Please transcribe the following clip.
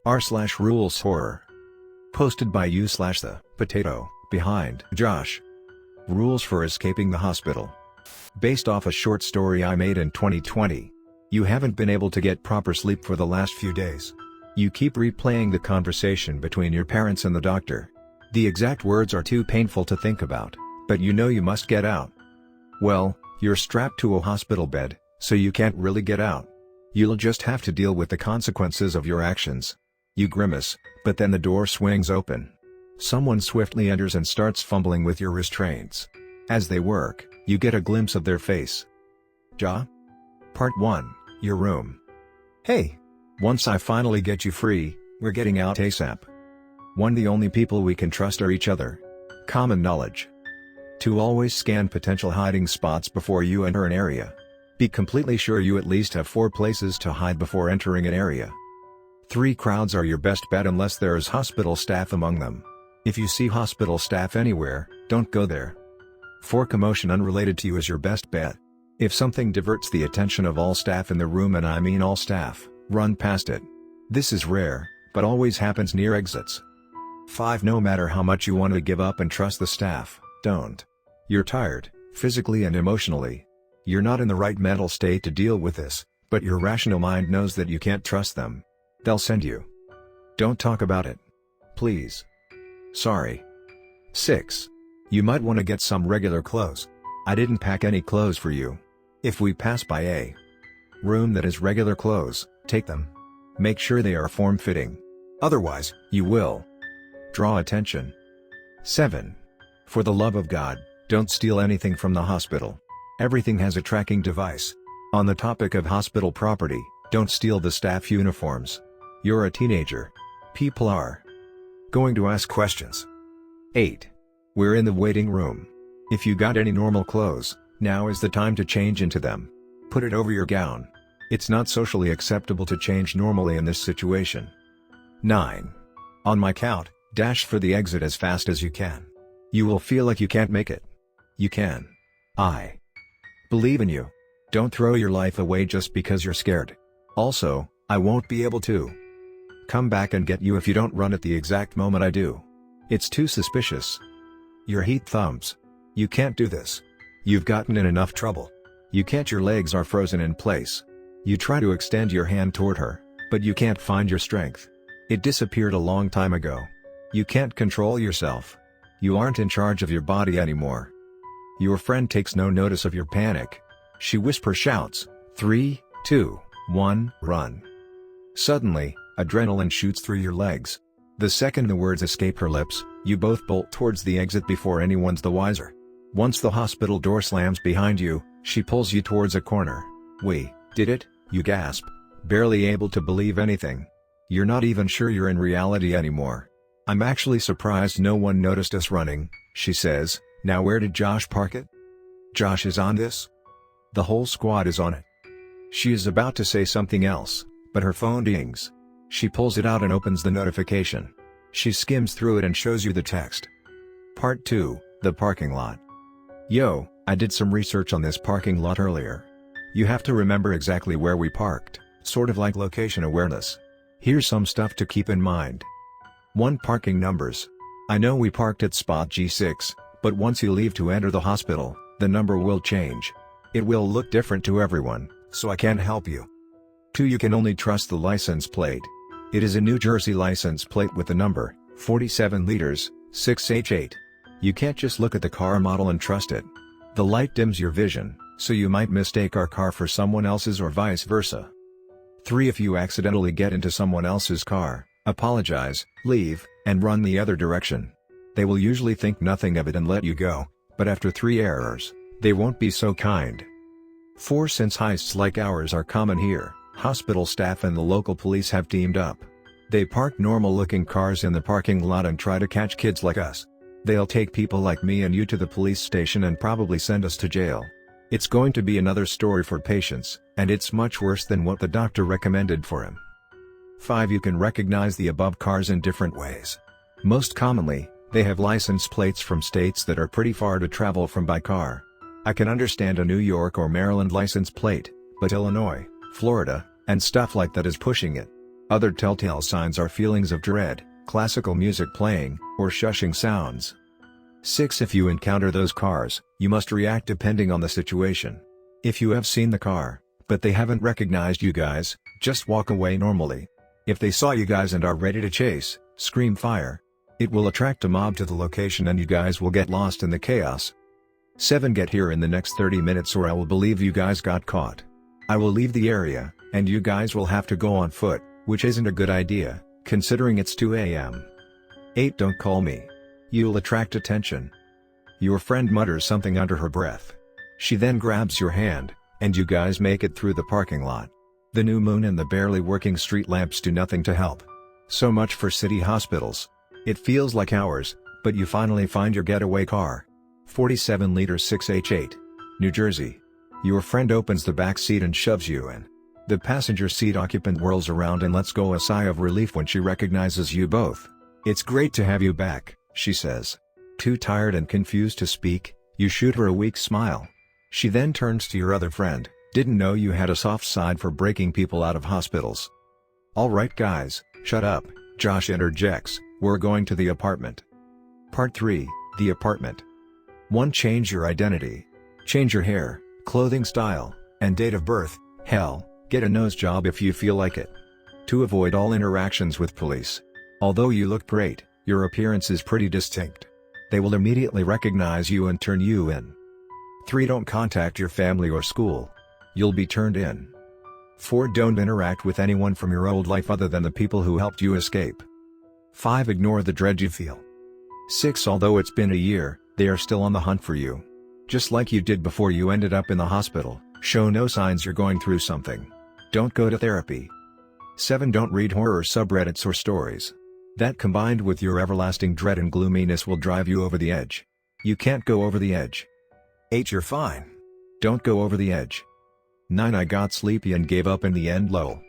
r/rules horror. Posted by you/ThePotatoBehindJosh. Rules for escaping the hospital. Based off a short story I made in 2020. You haven't been able to get proper sleep for the last few days. You keep replaying the conversation between your parents and the doctor. The exact words are too painful to think about, but you know you must get out. Well, you're strapped to a hospital bed, so you can't really get out. You'll just have to deal with the consequences of your actions. You grimace, but then the door swings open. Someone swiftly enters and starts fumbling with your restraints. As they work, you get a glimpse of their face. Ja? Part 1, Your Room. Hey! Once I finally get you free, we're getting out ASAP. 1. The only people we can trust are each other. Common knowledge. 2. Always scan potential hiding spots before you enter an area. Be completely sure you at least have 4 places to hide before entering an area. 3. Crowds are your best bet unless there is hospital staff among them. If you see hospital staff anywhere, don't go there. 4. Commotion unrelated to you is your best bet. If something diverts the attention of all staff in the room, and I mean all staff, run past it. This is rare, but always happens near exits. 5. No matter how much you want to give up and trust the staff, don't. You're tired, physically and emotionally. You're not in the right mental state to deal with this, but your rational mind knows that you can't trust them. They'll send you. Don't talk about it. Please. Sorry. 6. You might want to get some regular clothes. I didn't pack any clothes for you. If we pass by a room that is regular clothes, take them. Make sure they are form-fitting. Otherwise, you will draw attention. 7. For the love of God, don't steal anything from the hospital. Everything has a tracking device. On the topic of hospital property, don't steal the staff uniforms. You're a teenager. People are going to ask questions. 8. We're in the waiting room. If you got any normal clothes, now is the time to change into them. Put it over your gown. It's not socially acceptable to change normally in this situation. 9. On my count, dash for the exit as fast as you can. You will feel like you can't make it. You can. I believe in you. Don't throw your life away just because you're scared. Also, I won't be able to come back and get you if you don't run at the exact moment I do. It's too suspicious. Your heat thumbs. You can't do this. You've gotten in enough trouble. You can't. Your legs are frozen in place. You try to extend your hand toward her, but you can't find your strength. It disappeared a long time ago. You can't control yourself. You aren't in charge of your body anymore. Your friend takes no notice of your panic. She shouts, 3, 2, 1, run. Suddenly, adrenaline shoots through your legs. The second the words escape her lips, you both bolt towards the exit before anyone's the wiser. Once the hospital door slams behind you, she pulls you towards a corner. We did it, you gasp, barely able to believe anything. You're not even sure you're in reality anymore. I'm actually surprised no one noticed us running, she says. Now where did Josh park it? Josh is on this? The whole squad is on it. She is about to say something else, but her phone dings. She pulls it out and opens the notification. She skims through it and shows you the text. Part 2, the parking lot. Yo, I did some research on this parking lot earlier. You have to remember exactly where we parked, sort of like location awareness. Here's some stuff to keep in mind. 1. Parking numbers. I know we parked at spot G6, but once you leave to enter the hospital, the number will change. It will look different to everyone, so I can't help you. 2. You can only trust the license plate. It is a New Jersey license plate with the number 47 liters, 6H8. You can't just look at the car model and trust it. The light dims your vision, so you might mistake our car for someone else's or vice versa. 3. If you accidentally get into someone else's car, apologize, leave, and run the other direction. They will usually think nothing of it and let you go, but after 3 errors, they won't be so kind. 4. Since heists like ours are common here, hospital staff and the local police have teamed up. They park normal-looking cars in the parking lot and try to catch kids like us. They'll take people like me and you to the police station and probably send us to jail. It's going to be another story for patients, and it's much worse than what the doctor recommended for him. 5. You can recognize the above cars in different ways. Most commonly, they have license plates from states that are pretty far to travel from by car. I can understand a New York or Maryland license plate, but Illinois, Florida, and stuff like that is pushing it. Other telltale signs are feelings of dread, classical music playing, or shushing sounds. 6. If you encounter those cars, you must react depending on the situation. If you have seen the car, but they haven't recognized you guys, just walk away normally. If they saw you guys and are ready to chase, scream fire. It will attract a mob to the location and you guys will get lost in the chaos. 7. Get here in the next 30 minutes or I will believe you guys got caught. I will leave the area, and you guys will have to go on foot, which isn't a good idea, considering it's 2 a.m. 8. Don't call me. You'll attract attention. Your friend mutters something under her breath. She then grabs your hand, and you guys make it through the parking lot. The new moon and the barely working street lamps do nothing to help. So much for city hospitals. It feels like hours, but you finally find your getaway car. 47 liters 6H8. New Jersey. Your friend opens the back seat and shoves you in. The passenger seat occupant whirls around and lets go a sigh of relief when she recognizes you both. It's great to have you back, she says. Too tired and confused to speak, you shoot her a weak smile. She then turns to your other friend. Didn't know you had a soft side for breaking people out of hospitals. Alright guys, shut up, Josh interjects, we're going to the apartment. Part 3, The Apartment. 1. Change your identity. Change your hair, clothing style, and date of birth. Hell, get a nose job if you feel like it. 2. Avoid all interactions with police. Although you look great, your appearance is pretty distinct. They will immediately recognize you and turn you in. 3. Don't contact your family or school. You'll be turned in. 4. Don't interact with anyone from your old life other than the people who helped you escape. 5. Ignore the dread you feel. 6. Although it's been a year, they are still on the hunt for you. Just like you did before you ended up in the hospital, show no signs you're going through something. Don't go to therapy. 7. Don't read horror subreddits or stories. That combined with your everlasting dread and gloominess will drive you over the edge. You can't go over the edge. 8. You're fine. Don't go over the edge. 9. I got sleepy and gave up in the end. Lol.